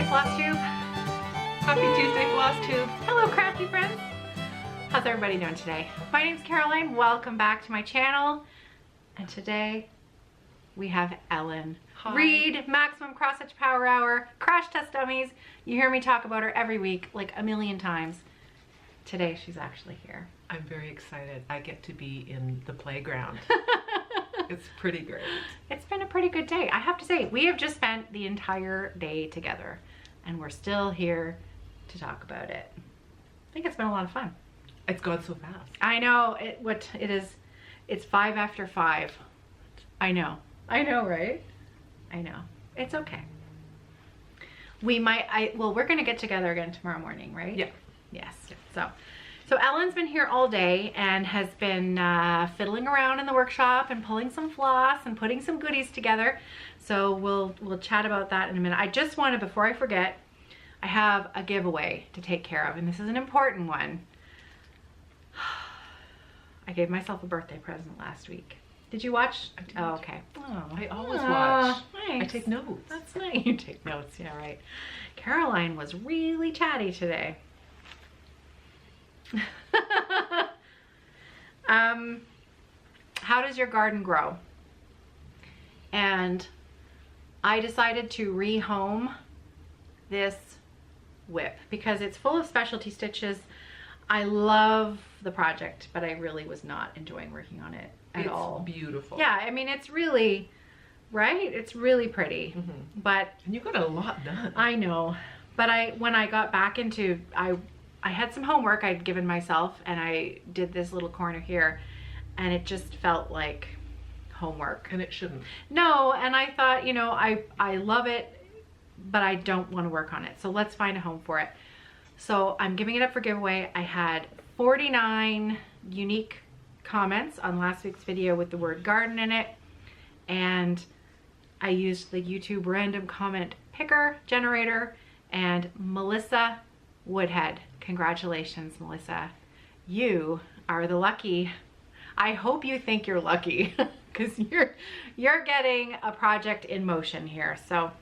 Flosstube. Happy Tuesday, Flosstube. Hello, crafty friends. How's everybody doing today? My name's Caroline. Welcome back to my channel. And today we have Ellen Reid, Maximum Cross Stitch Power Hour, Crash Test Dummies. You hear me talk about her every week, like a million times. Today she's actually here. I'm very excited. I get to be in the playground. It's pretty great. It's been a pretty good day. I have to say, we have just spent the entire day together and we're still here to talk about it. I think it's been a lot of fun. It's gone so fast. I know. It's 5 after 5. I know, right? I know. It's okay. Well, we're gonna get together again tomorrow morning, right? Yeah. Yes. So Ellen's been here all day and has been fiddling around in the workshop and pulling some floss and putting some goodies together. So we'll chat about that in a minute. I just wanted, before I forget, I have a giveaway to take care of, and this is an important one. I gave myself a birthday present last week. Did you watch? I did. Oh, okay. Oh, I always watch. Thanks. I take notes. That's nice. You take notes, yeah, right. Caroline was really chatty today. How does your garden grow? And I decided to rehome this whip because it's full of specialty stitches. I love the project, but I really was not enjoying working on it at all. It's beautiful. Yeah, I mean, it's really, right? It's really pretty, but... And you got a lot done. I know, but when I got back into, I had some homework I'd given myself and I did this little corner here and it just felt like homework. And it shouldn't. No, and I thought, you know, I love it, but I don't want to work on it. So let's find a home for it. So I'm giving it up for giveaway. I had 49 unique comments on last week's video with the word garden in it. And I used the YouTube random comment picker generator, and Melissa Woodhead. Congratulations, Melissa. You are the lucky. I hope you think you're lucky because you're getting a project in motion here. So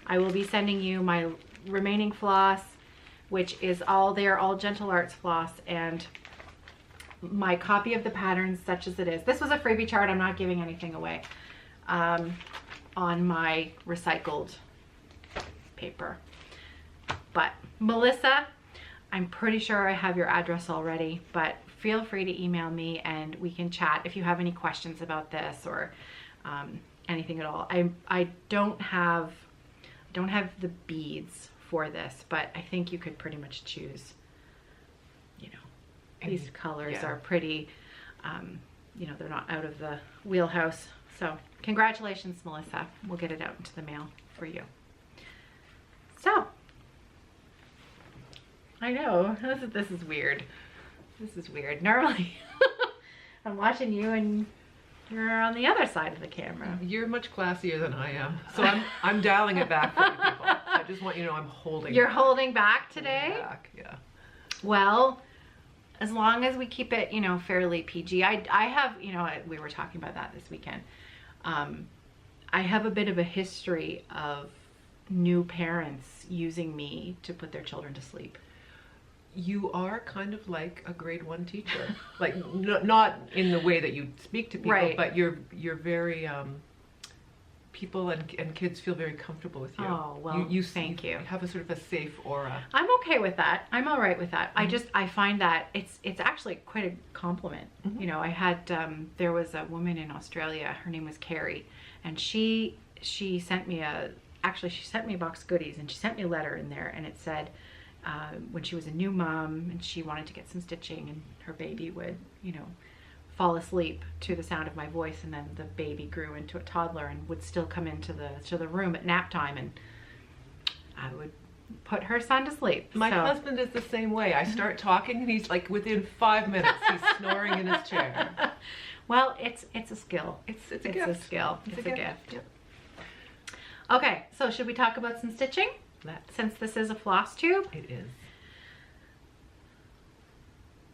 I will be sending you my remaining floss, which is they're all Gentle Arts floss, and my copy of the patterns such as it is. This was a freebie chart. I'm not giving anything away on my recycled paper. But Melissa, I'm pretty sure I have your address already, but feel free to email me and we can chat if you have any questions about this or anything at all. I don't have the beads for this, but I think you could pretty much choose, you know, these colors are pretty, you know, they're not out of the wheelhouse. So congratulations, Melissa. We'll get it out into the mail for you. So I know, this is weird. This is weird. Normally, I'm watching you and you're on the other side of the camera. You're much classier than I am. So I'm dialing it back for you people. I just want you to know I'm holding You're back. holding back today? Holding back, yeah. Well, as long as we keep it, you know, fairly PG. I have, you know, we were talking about that this weekend. I have a bit of a history of new parents using me to put their children to sleep. You are kind of like a grade 1 teacher, like not in the way that you speak to people, right, but you're very people and kids feel very comfortable with you. Oh, well, thank you. You have a sort of a safe aura. I'm okay with that. I'm all right with that. I find that it's actually quite a compliment. You know, I had there was a woman in Australia. Her name was Carrie, and she sent me she sent me a box of goodies, and she sent me a letter in there, and it said, when she was a new mom and she wanted to get some stitching, and her baby would, you know, fall asleep to the sound of my voice, and then the baby grew into a toddler and would still come into the room at nap time, and I would put her son to sleep. My husband is the same way. I start talking and he's like, within 5 minutes he's snoring in his chair. Well, it's a skill. It's a gift. It's a skill. It's a gift. Yep. Okay, so should we talk about some stitching? Since this is a floss tube? It is.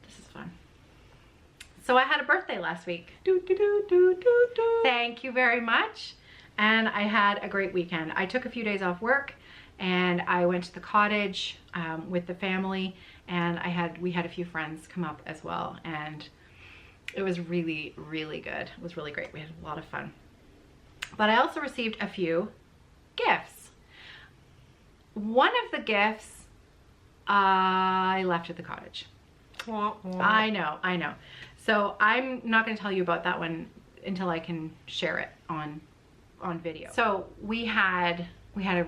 This is fun. So I had a birthday last week. Thank you very much. And I had a great weekend. I took a few days off work and I went to the cottage with the family, and we had a few friends come up as well, and it was really, really good. It was really great. We had a lot of fun. But I also received a few gifts. One of the gifts I left at the cottage. I know. So I'm not going to tell you about that one until I can share it on video. So we had a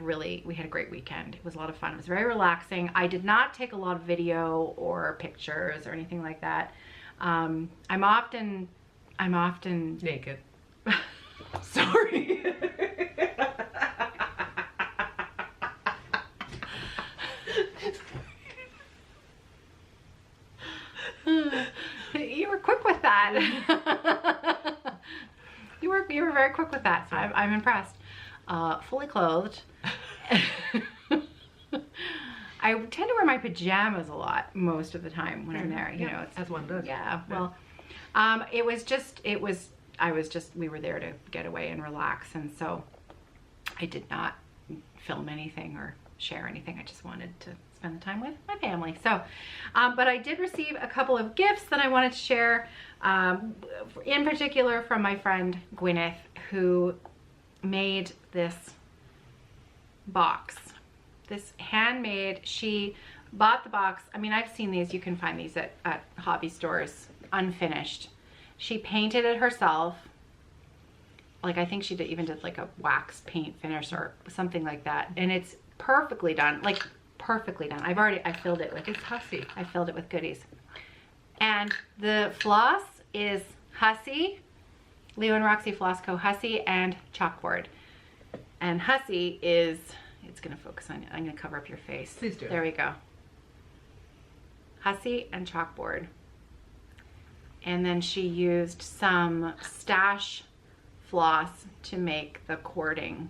great weekend. It was a lot of fun. It was very relaxing. I did not take a lot of video or pictures or anything like that. I'm often naked. Sorry. You were quick with that. You were very quick with that, so I'm impressed. Fully clothed. I tend to wear my pajamas a lot most of the time when I'm there. You know, it's, as one does. Yeah. Well, we were there to get away and relax, and so I did not film anything or share anything. I just wanted to spend the time with my family. So, but I did receive a couple of gifts that I wanted to share, in particular from my friend Gwyneth, who made this box, this handmade. She bought the box. I mean, I've seen these. You can find these at hobby stores, unfinished. She painted it herself. Like, I think she even did like a wax paint finish or something like that. And it's perfectly done, like perfectly done. I filled it with, it's hussy. I filled it with goodies. And the floss is Hussy, Leo&Roxy Floss Co. Hussy and chalkboard. And Hussy is, it's gonna focus on you. I'm gonna cover up your face. Please do. There we go. Hussy and chalkboard. And then she used some stash floss to make the cording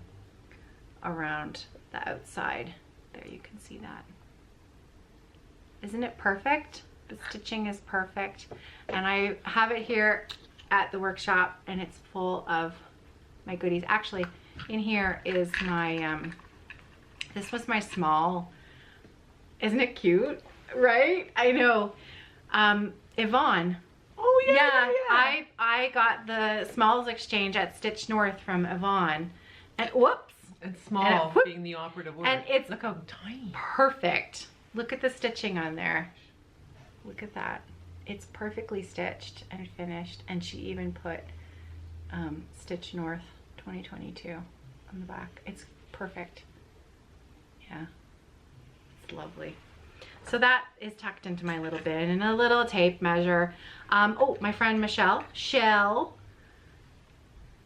around the outside. There, you can see that. Isn't it perfect? The stitching is perfect. And I have it here at the workshop, and it's full of my goodies. Actually, in here is my, this was my small. Isn't it cute? Right? I know. Yvonne. Oh yeah. I got the smalls exchange at Stitch North from Yvonne, and whoops. And small and being the operative word. And it's, look how tiny. Perfect. Look at the stitching on there. Look at that. It's perfectly stitched and finished, and she even put Stitch North 2022 on the back. It's perfect. Yeah, it's lovely. So that is tucked into my little bin, and a little tape measure. Oh, my friend Michelle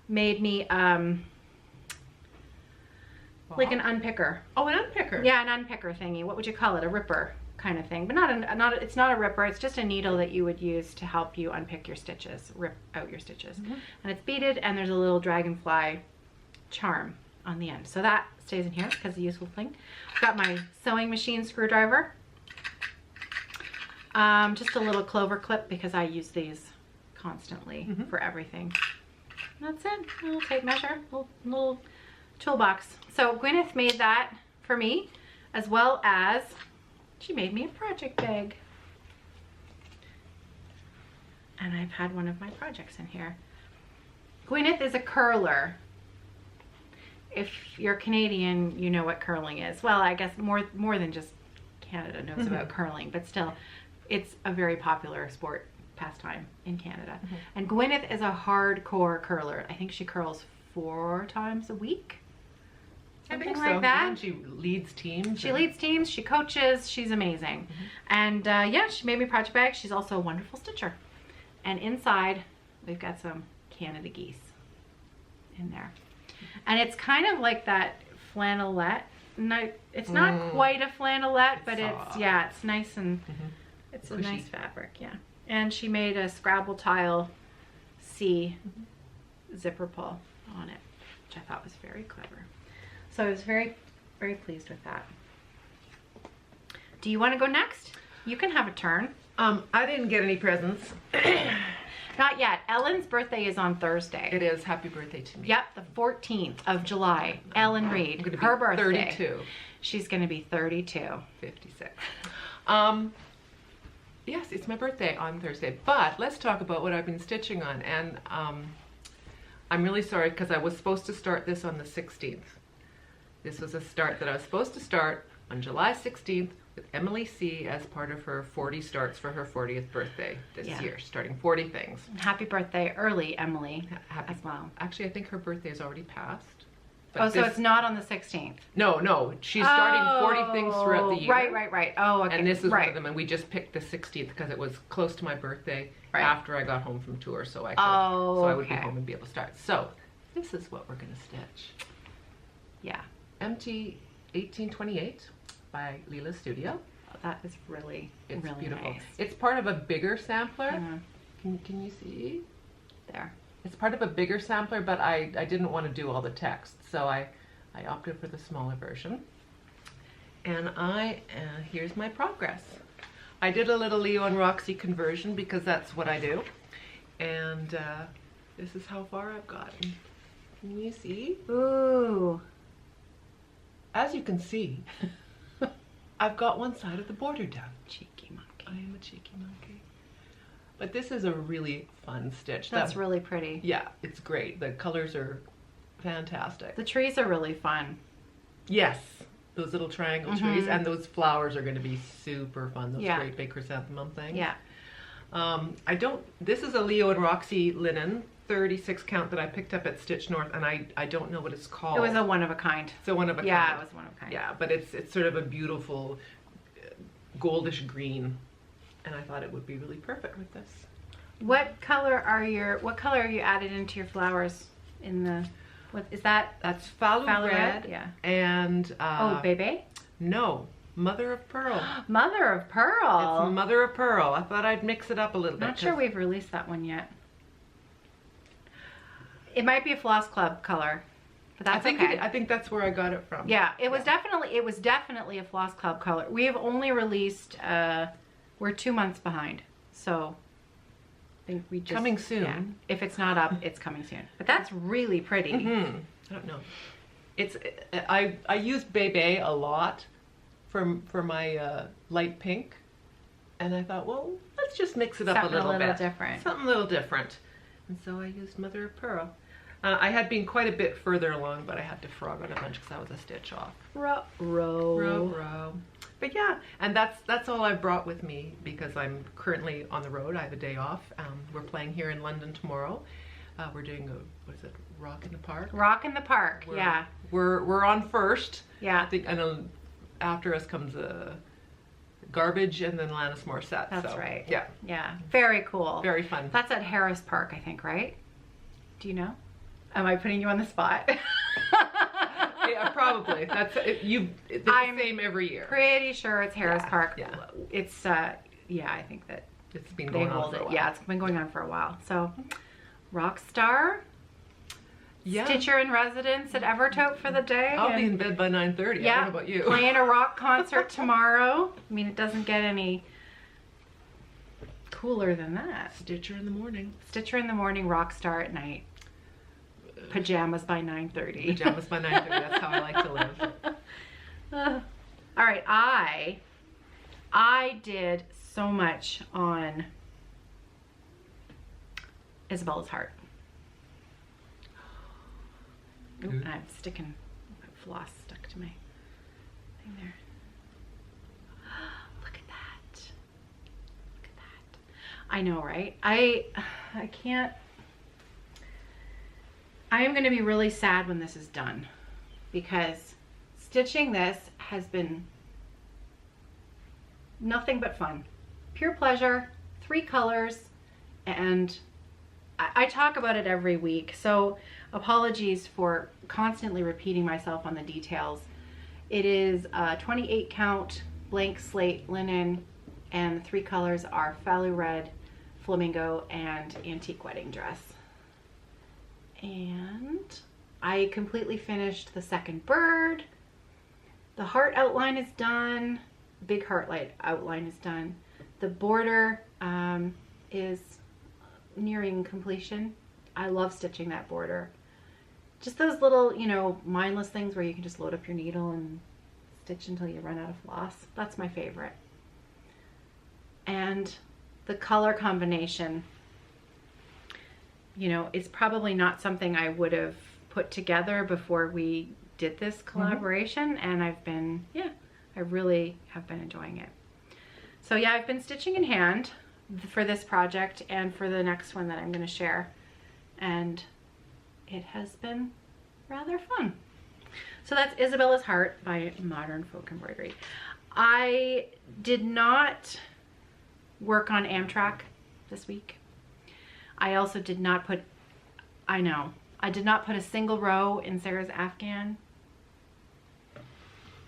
made me like an unpicker. Oh, an unpicker. Yeah, an unpicker thingy. What would you call it? A ripper kind of thing, but it's not a ripper. It's just a needle that you would use to help you unpick your stitches, rip out your stitches. And it's beaded, and there's a little dragonfly charm on the end. So that stays in here because it's a useful thing. I've got my sewing machine screwdriver. Just a little clover clip because I use these constantly for everything. And that's it. A little tape measure, little toolbox. So Gwyneth made that for me, as well as she made me a project bag. And I've had one of my projects in here. Gwyneth is a curler. If you're Canadian, you know what curling is. Well, I guess more than just Canada knows about curling, but still, it's a very popular sport pastime in Canada. And Gwyneth is a hardcore curler. I think she curls 4 times a week. Something like that. And she leads teams. She leads teams, she coaches, she's amazing. And yeah, she made me a project bag. She's also a wonderful stitcher. And inside, we've got some Canada geese in there. And it's kind of like that flannelette. No, it's not quite a flannelette, but it's, yeah, it's nice and it's cushy. A nice fabric, yeah. And she made a Scrabble tile C zipper pull on it, which I thought was very clever. So I was very, very pleased with that. Do you want to go next? You can have a turn. I didn't get any presents. Not yet. Ellen's birthday is on Thursday. It is. Happy birthday to me. Yep, the 14th of July. Ellen Reid. I'm gonna be Her birthday. 32. She's going to be 32. 56. Yes, it's my birthday on Thursday. But let's talk about what I've been stitching on. And I'm really sorry because I was supposed to start this on the 16th. This was a start that I was supposed to start on July 16th with Emily C. as part of her 40 starts for her 40th birthday this year, starting 40 things. Happy birthday early, Emily, Happy, as well. Actually, I think her birthday is already passed. But Oh, so it's not on the 16th? No, she's starting 40 things throughout the year. Right. Oh, okay. And this is one of them, and we just picked the 16th because it was close to my birthday after I got home from tour, so I could, so I would be home and be able to start. So this is what we're going to stitch. Yeah. MT 1828 by Leela Studio. Oh, that is really, It's really beautiful. nice. It's part of a bigger sampler. Mm-hmm. Can you see? There. It's part of a bigger sampler, but I didn't want to do all the text, so I opted for the smaller version. And here's my progress. I did a little Leo&Roxy conversion because that's what I do. And this is how far I've gotten. Can you see? Ooh. As you can see, I've got one side of the border done. Cheeky monkey. I am a cheeky monkey. But this is a really fun stitch. That's really pretty. Yeah, it's great. The colors are fantastic. The trees are really fun. Yes, those little triangle trees, and those flowers are going to be super fun. Those great big chrysanthemum things. Yeah. This is a Leo&Roxy linen 36 count that I picked up at Stitch North, and I don't know what it's called. It was a one of a kind. It's a one of a kind. Yeah, it was one of a kind. Yeah, but it's sort of a beautiful goldish green, and I thought it would be really perfect with this. What color are you added into your flowers in the, what is that? That's Fallow red. Yeah. And Bebe? No, Mother of Pearl. Mother of Pearl. It's Mother of Pearl. I thought I'd mix it up a little bit. Not sure we've released that one yet. It might be a Floss Club color, but that's okay. I think that's where I got it from. Yeah, it was definitely a Floss Club color. We have only released, we're 2 months behind, so I think we just coming soon. Yeah, if it's not up, it's coming soon. But that's really pretty. I don't know. I use Bebe a lot for my light pink, and I thought, well, let's just mix it up a little bit. Something a little different. And so I used Mother of Pearl. I had been quite a bit further along, but I had to frog on a bunch because I was a stitch off. Row. But yeah, and that's all I brought with me because I'm currently on the road. I have a day off. We're playing here in London tomorrow. We're doing Rock in the Park? Rock in the Park, yeah. We're on first. Yeah. I think, and after us comes Garbage and then Alanis Morissette. That's right. Yeah. Yeah. Very cool. Very fun. That's at Harris Park, I think, right? Do you know? Am I putting you on the spot? Yeah, probably. It's the same every year. Pretty sure it's Harris Park. Yeah. It's yeah, I think that it's been going on for a while. Yeah, it's been going on for a while. So, Rockstar. Yeah. Stitcher in residence at Evertote for the day. I'll be in bed by 9:30. Yeah, I don't know about you. Playing a rock concert tomorrow. I mean, it doesn't get any cooler than that. Stitcher in the morning. Stitcher in the morning, Rockstar at night. Pajamas by 9:30. Pajamas by 9:30. That's how I like to live. All right, I did so much on Isabella's heart. Ooh, and I'm sticking my floss stuck to my thing there. Look at that. Look at that. I know, right? I can't. I am going to be really sad when this is done because stitching this has been nothing but fun. Pure pleasure, 3 colors, and I talk about it every week, so apologies for constantly repeating myself on the details. It is a 28 count blank slate linen, and the 3 colors are Fallow Red, Flamingo, and Antique Wedding Dress. And I completely finished the second bird. The heart outline is done. Big heart light outline is done. The border is nearing completion. I love stitching that border. Just those little, you know, mindless things where you can just load up your needle and stitch until you run out of floss. That's my favorite. And the color combination, you know, it's probably not something I would have put together before we did this collaboration. And I've been, I really have been enjoying it. So yeah, I've been stitching in hand for this project and for the next one that I'm going to share. And it has been rather fun. So that's Isabella's Heart by Modern Folk Embroidery. I did not work on Amtrak this week. I also did not put, I did not put a single row in Sarah's Afghan.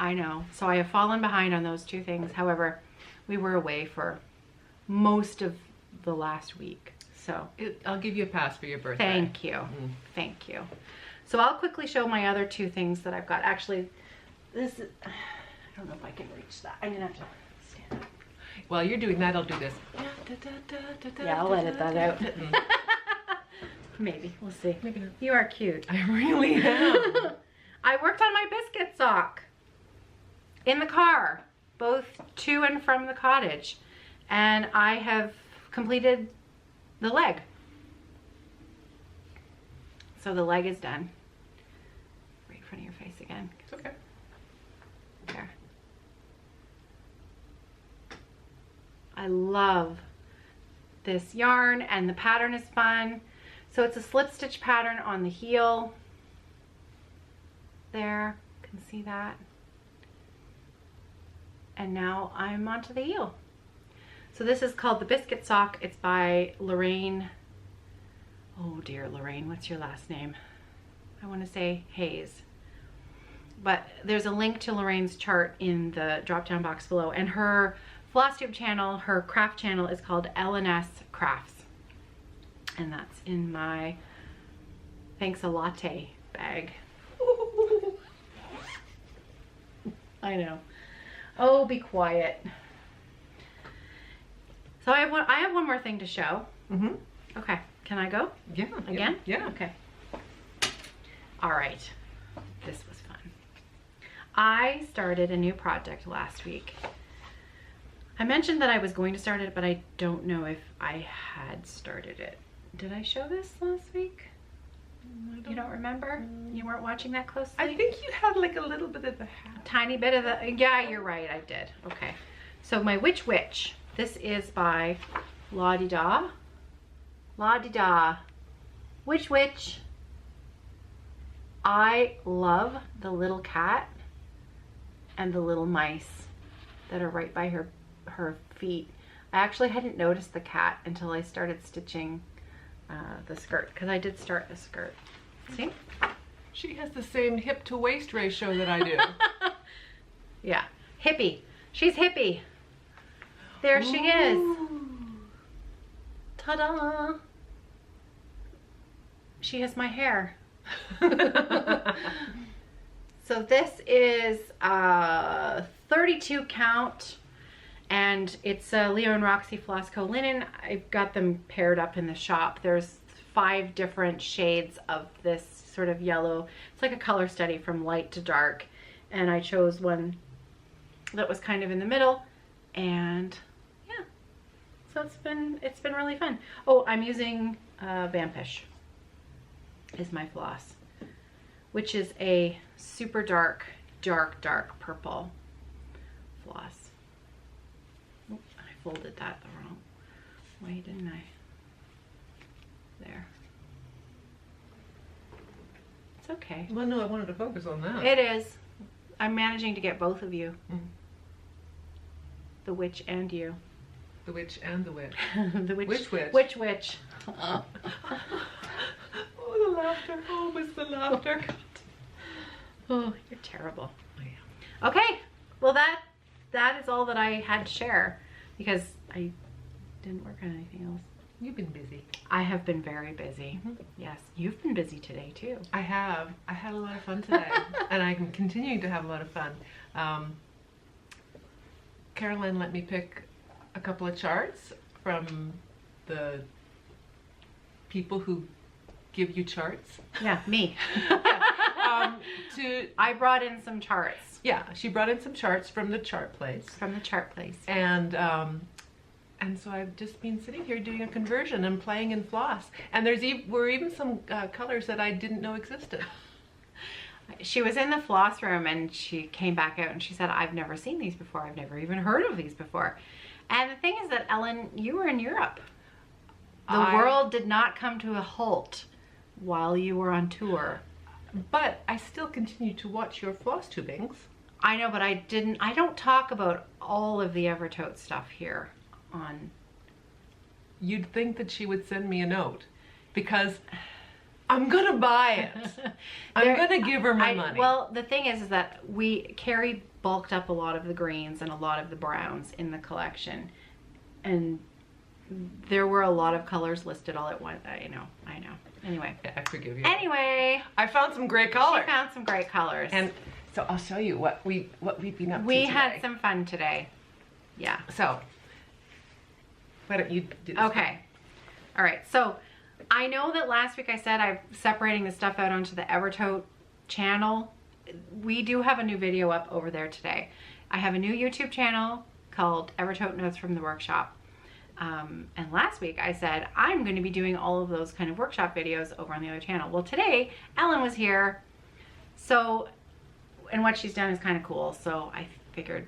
I know, so I have fallen behind on those two things. However, we were away for most of the last week. So I'll give you a pass for your birthday. Thank you. Thank you. So I'll quickly show my other two things that I've got. Actually, this is, I don't know if I can reach that. I'm gonna have to stand up. While you're doing that, I'll do this. Yeah, I'll edit that out. Maybe, we'll see. Maybe not. You are cute. I really am. I worked on my biscuit sock in the car, both to and from the cottage. And I have completed the leg. So the leg is done. Right in front of your face again. It's okay. There. I love this yarn and the pattern is fun. So it's a slip stitch pattern on the heel. There, you can see that. And now I'm onto the heel. So this is called the Biscuit Sock. It's by Lorraine. Oh dear, Lorraine, what's your last name? I want to say Hayes. But there's a link to Lorraine's chart in the drop-down box below. And her Flosstube channel, her craft channel is called L&S Crafts. And that's in my Thanks a Latte bag. I know. Oh, be quiet. So I have one more thing to show. Okay, can I go? Yeah. Again? Yeah. Okay. All right. This was fun. I started a new project last week. I mentioned that I was going to start it, but I don't know if I had started it. Did I show this last week? You don't remember? You weren't watching that closely? I think you had like a little bit of the hat. Tiny bit of the, yeah, you're right, I did. Okay. So my Witch. This is by La-di-da. La-di-da. Witch. I love the little cat and the little mice that are right by her feet. I actually hadn't noticed the cat until I started stitching the skirt, because I did start the skirt. See? She has the same hip to waist ratio that I do. Yeah. Hippie. She's hippie. There she is. Ta-da! She has my hair. So this is a 32 count and it's a Leo&Roxy Floss Co linen. I've got them paired up in the shop. There's 5 different shades of this sort of yellow. It's like a color study from light to dark. And I chose one that was kind of in the middle. And yeah, so it's been really fun. Oh, I'm using Vampish is my floss, which is a super dark purple floss. Oh, I folded that the wrong way, didn't I? There. It's okay. Well, no, I wanted to focus on that. It is. I'm managing to get both of you. The witch and you. The witch and the witch. The witch. Which witch? Which witch? Oh, the laughter. Oh, it's the laughter. Oh, you're terrible. Oh, yeah. Okay. Well, that is all that I had to share because I didn't work on anything else. You've been busy. I have been very busy. Yes. You've been busy today too. I have. I had a lot of fun today. And I'm continuing to have a lot of fun. Caroline let me pick a couple of charts from the people who give you charts. Yeah, me. I brought in some charts. Yeah, she brought in some charts from the chart place. And so I've just been sitting here doing a conversion and playing in floss. And were even some colors that I didn't know existed. She was in the floss room and she came back out and she said, I've never seen these before. I've never even heard of these before. And the thing is that, Ellen, you were in Europe. The world did not come to a halt while you were on tour. But I still continue to watch your floss tubings. I know, but I don't talk about all of the Evertote stuff here on. You'd think that she would send me a note because I'm gonna buy it. I'm gonna give her my money. Well, the thing is that Carrie bulked up a lot of the greens and a lot of the browns in the collection. And there were a lot of colors listed all at once. I know. Anyway. Yeah, I forgive you. Anyway. I found some great colors. She found some great colors. And so I'll show you what we've been up to We today. had some fun today. Yeah. So, why don't you do this? Okay. All right. So, I know that last week I said I'm separating the stuff out onto the Evertote channel. We do have a new video up over there today. I have a new YouTube channel called Evertote Notes from the Workshop. And last week I said I'm going to be doing all of those kind of workshop videos over on the other channel. Well, today Ellen was here, so, and what she's done is kind of cool, so I figured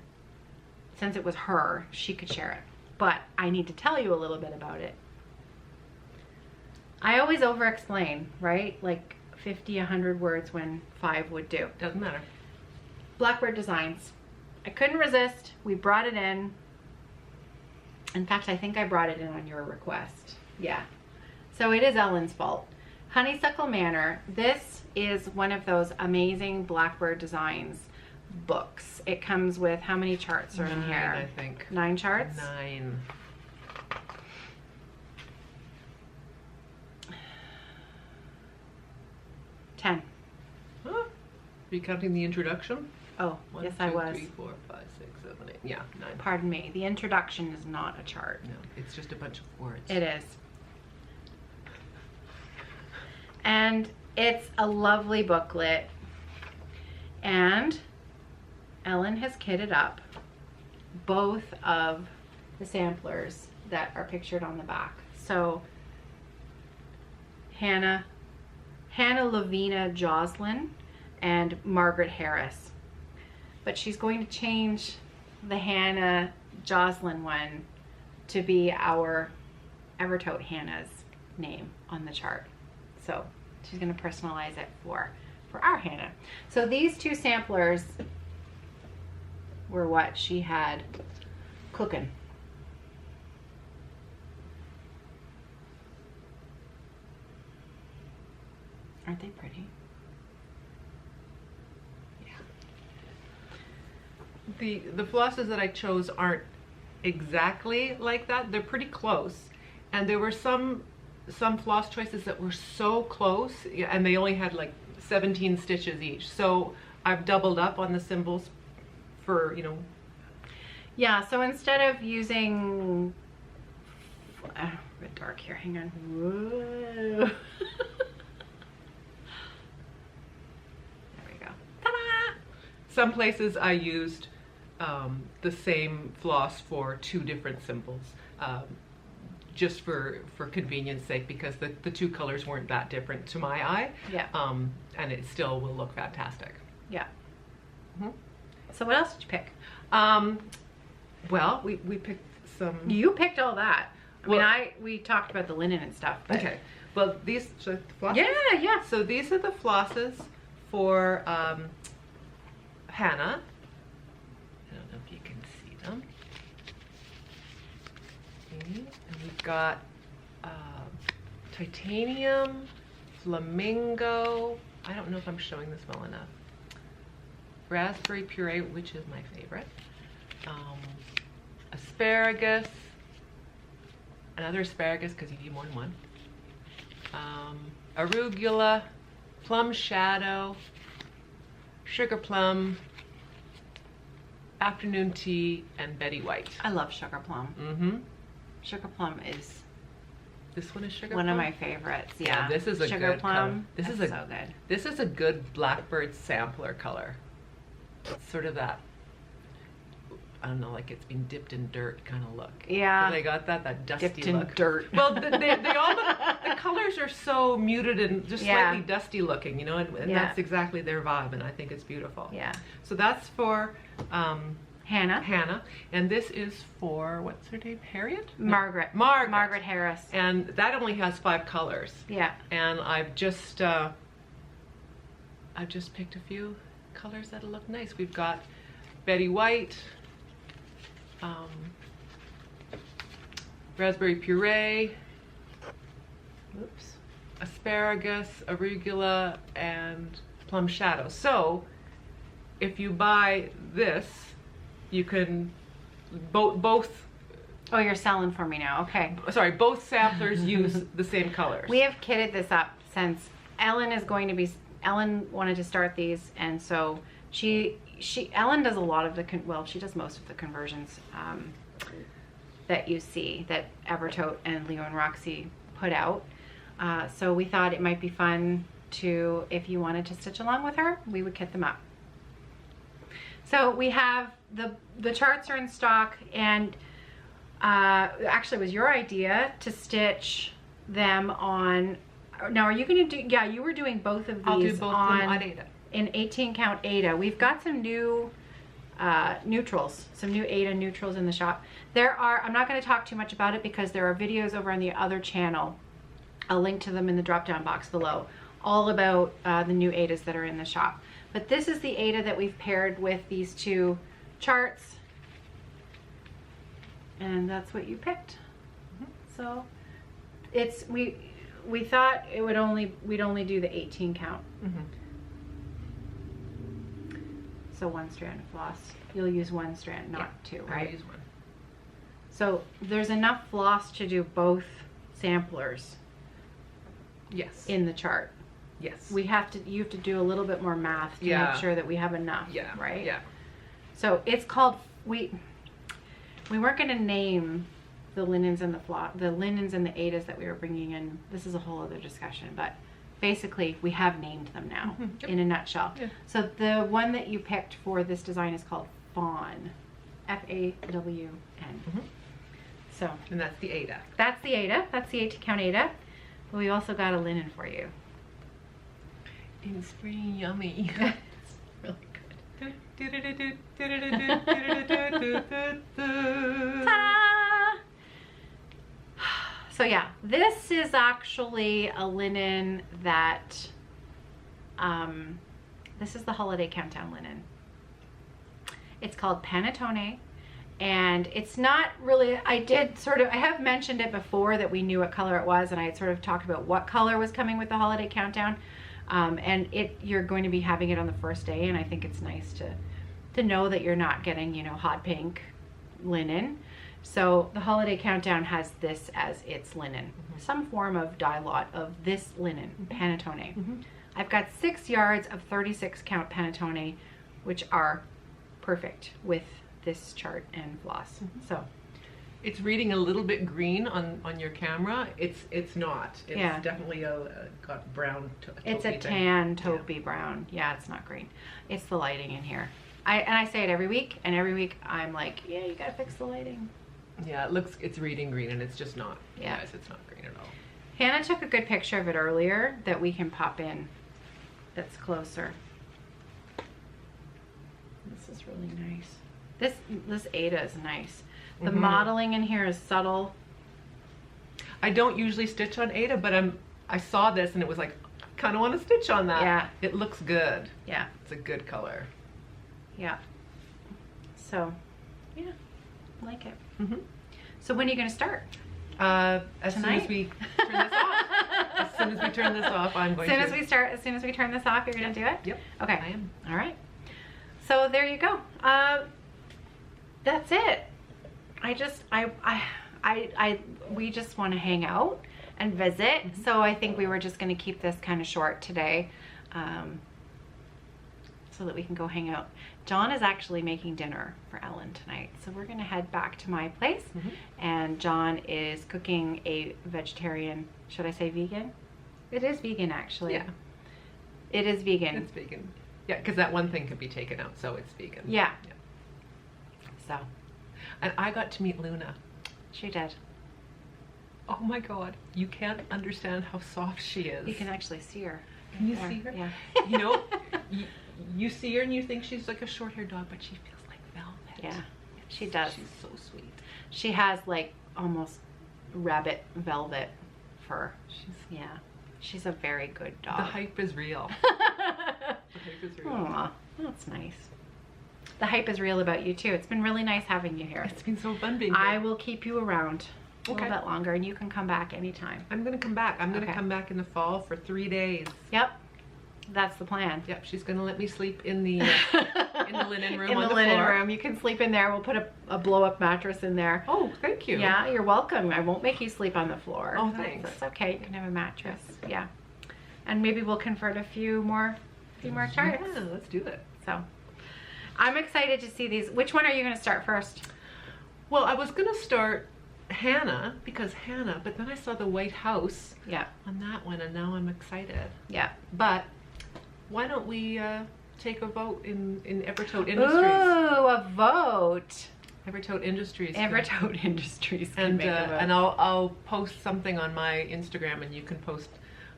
since it was her, she could share it. But I need to tell you a little bit about it. I always over-explain, right? Like 50, 100 words when 5 would do. Doesn't matter. Blackbird Designs. I couldn't resist. We brought it in. In fact, I think I brought it in on your request. Yeah. So it is Ellen's fault. Honeysuckle Manor. This is one of those amazing Blackbird Designs books. It comes with, how many charts are in here? 9, I think. 9 charts? 9. Ten. Huh? Are you counting the introduction? Oh, 1, yes, 2, I was. 3, 4, 5, 6, 7, 8. Yeah, 9. Pardon me. The introduction is not a chart. No, it's just a bunch of words. It is. And it's a lovely booklet. And Ellen has kitted up both of the samplers that are pictured on the back. So Hannah Lavina Joslin and Margaret Harris. But she's going to change the Hannah Joslin one to be our Evertote Hannah's name on the chart. So she's going to personalize it for our Hannah. So these two samplers were what she had cooking. Aren't they pretty? The flosses that I chose aren't exactly like that. They're pretty close, and there were some floss choices that were so close, and they only had like 17 stitches each. So I've doubled up on the symbols for, you know. Yeah, so instead of using a bit dark here, hang on. Whoa. There we go. Ta-da! Some places I used the same floss for 2 different symbols, just for convenience sake, because the 2 colors weren't that different to my eye. Yeah. And it still will look fantastic. Yeah. Mm-hmm. So what else did you pick? Well, we picked some. You picked all that. Well, we talked about the linen and stuff. But... Okay. Well, these so the flosses. Yeah, yeah. So these are the flosses for Hannah. I don't know if you can see them. Okay. And we've got titanium, flamingo. I don't know if I'm showing this well enough. Raspberry puree, which is my favorite. Asparagus. Another asparagus, because you need more than one. Arugula, plum shadow, sugar plum, afternoon tea, and Betty White. I love sugar plum. Mm-hmm. Sugar plum is This one is sugar One plum? of my favorites. Yeah, this is a sugar good plum. color. This is so good. This is a good blackbird sampler color. It's sort of that, I don't know, like it's been dipped in dirt kind of look. Yeah. They got that dusty dipped in look. dirt. Well, they all look, the colors are so muted and just slightly dusty looking, you know, and that's exactly their vibe, and I think it's beautiful. Yeah. So that's for Hannah. And this is for, what's her name? Harriet? Margaret. No. Margaret Harris. And that only has 5 colors. Yeah. And I've just picked a few colors that'll look nice. We've got Betty White, raspberry puree, asparagus, arugula, and plum shadow. So if you buy this, you can both. Oh, you're selling for me now. Okay. Sorry, both samplers use the same colors. We have kitted this up since Ellen wanted to start these, and so Ellen does a lot of she does most of the conversions that you see that Evertote and Leo&Roxy put out. So we thought it might be fun to, if you wanted to stitch along with her, we would kit them up. So we have the charts are in stock, and actually it was your idea to stitch them on. Now, are you going to do? Yeah, you were doing both of these. I'll do both on Aida. In 18 count Aida. We've got some new neutrals, some new Aida neutrals in the shop. I'm not going to talk too much about it because there are videos over on the other channel. I'll link to them in the drop down box below, all about the new Aidas that are in the shop. But this is the Aida that we've paired with these 2 charts, and that's what you picked. So it's we thought it would we'd only do the 18 count. So 1 strand of floss. You'll use 1 strand, not 2, right? I'll use 1. So there's enough floss to do both samplers. Yes. In the chart. Yes. You have to do a little bit more math to make sure that we have enough. Yeah. Right? Yeah. So it's called, we weren't going to name the linens and the linens and the Aidas that we were bringing in. This is a whole other discussion, but basically we have named them now in a nutshell. Yeah. So the one that you picked for this design is called Fawn, F-A-W-N. So. And that's the Aida. That's the Aida. That's the 18 count Aida. But we also got a linen for you. It's pretty yummy. It's really good. Ta-da! So yeah, this is actually a linen that, this is the holiday countdown linen. It's called Panettone, and it's not really, I have mentioned it before that we knew what color it was, and I had sort of talked about what color was coming with the holiday countdown. And you're going to be having it on the first day, and I think it's nice to know that you're not getting, hot pink linen. So the holiday countdown has this as its linen, some form of dye lot of this linen, Panettone. I've got 6 yards of 36 count Panettone, which are perfect with this chart and floss. So it's reading a little bit green on your camera. It's not. It's definitely got brown. It's a tan taupey brown. Yeah, it's not green. It's the lighting in here. I say it every week, and every week I'm like, yeah, you gotta fix the lighting. Yeah, it's reading green, and it's just not. Yeah, guys, it's not green at all. Hannah took a good picture of it earlier that we can pop in. That's closer. This is really nice. This Aida is nice. The modeling in here is subtle. I don't usually stitch on Aida, but I saw this and it was like, I kind of want to stitch on that. Yeah. It looks good. Yeah. It's a good color. Yeah. So, yeah, I like it. So when are you going to start? As soon as we turn this off. As soon as we turn this off, I'm going to. As soon as we turn this off, you're going to do it? Yep. Okay. I am. All right. So there you go. That's it. We just want to hang out and visit. So I think we were just going to keep this kind of short today. so that we can go hang out. John is actually making dinner for Ellen tonight. So we're gonna head back to my place, and John is cooking a vegetarian, should I say vegan? It is vegan actually. Yeah. It is vegan. It's vegan. Yeah, because that one thing could be taken out, so it's vegan. Yeah. So. And I got to meet Luna. She did. Oh my God, you can't understand how soft she is. You can actually see her. Can you see her? Yeah. You know, you see her and you think she's like a short-haired dog, but she feels like velvet. Yeah, she does. She's so sweet. She has like almost rabbit velvet fur. She's a very good dog. The hype is real. The hype is real. Aw, that's nice. The hype is real about you too. It's been really nice having you here. It's been so fun being here. I will keep you around a little bit longer, and you can come back anytime. I'm gonna come back. I'm gonna come back in the fall for 3 days. Yep, that's the plan. Yep, she's gonna let me sleep in the linen room. In the linen room, you can sleep in there. We'll put a blow-up mattress in there. Oh, thank you. Yeah, you're welcome. I won't make you sleep on the floor. Oh, thanks. That's okay. You can have a mattress. Yeah, and maybe we'll convert a few more charts. Yeah, let's do it. So, I'm excited to see these. Which one are you going to start first? Well, I was gonna start Hannah, but then I saw the White House on that one, and now I'm excited. Yeah. But why don't we take a vote in Evertote Industries? Ooh, a vote. Evertote Industries. Evertote Industries can and make a vote. and I'll post something on my Instagram, and you can post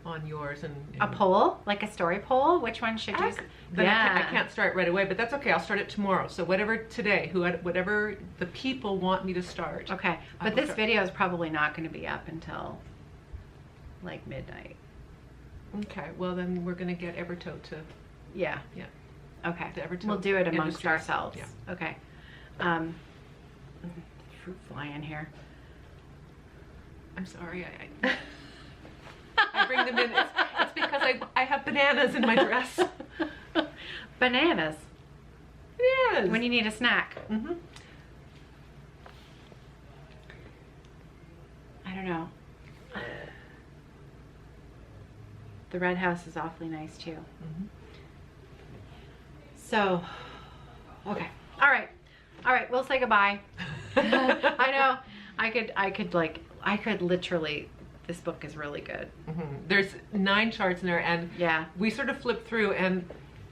on yours. And a poll, like a story poll. Which one should you? I can't start right away, but that's okay. I'll start it tomorrow. So whatever the people want me to start. Okay, but this video is probably not going to be up until like midnight. Okay, well then we're going to get Evertote to. Yeah. Yeah. Okay. The Evertote we'll do it amongst Industries. ourselves. Yeah. Okay. Fruit fly in here. I'm sorry. I bring them in. It's because I have bananas in my dress. Bananas. Yes. When you need a snack. I don't know. The red house is awfully nice too. So, okay. All right. We'll say goodbye. I know. I could literally. This book is really good. There's 9 charts in there, and yeah, we sort of flip through, and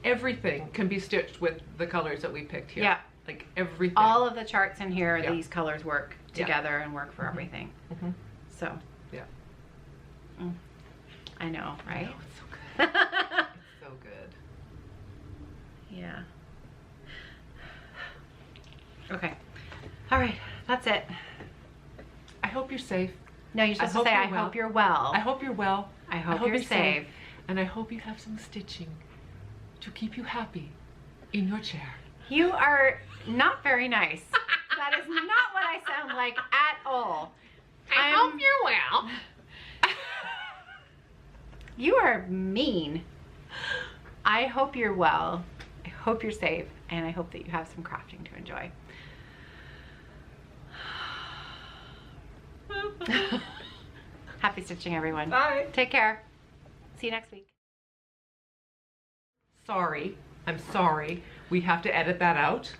everything can be stitched with the colors that we picked here. Yeah, like everything. All of the charts in here, these colors work together and work for everything. So yeah, I know, right? I know, it's so good. It's so good. Yeah. Okay. All right. That's it. I hope you're safe. No, you're supposed to say, I hope you're well. I hope you're well. I hope you're safe. And I hope you have some stitching to keep you happy in your chair. You are not very nice. That is not what I sound like at all. I hope you're well. You are mean. I hope you're well. I hope you're safe. And I hope that you have some crafting to enjoy. Happy stitching, everyone. Bye. Take care. See you next week. Sorry. I'm sorry. We have to edit that out.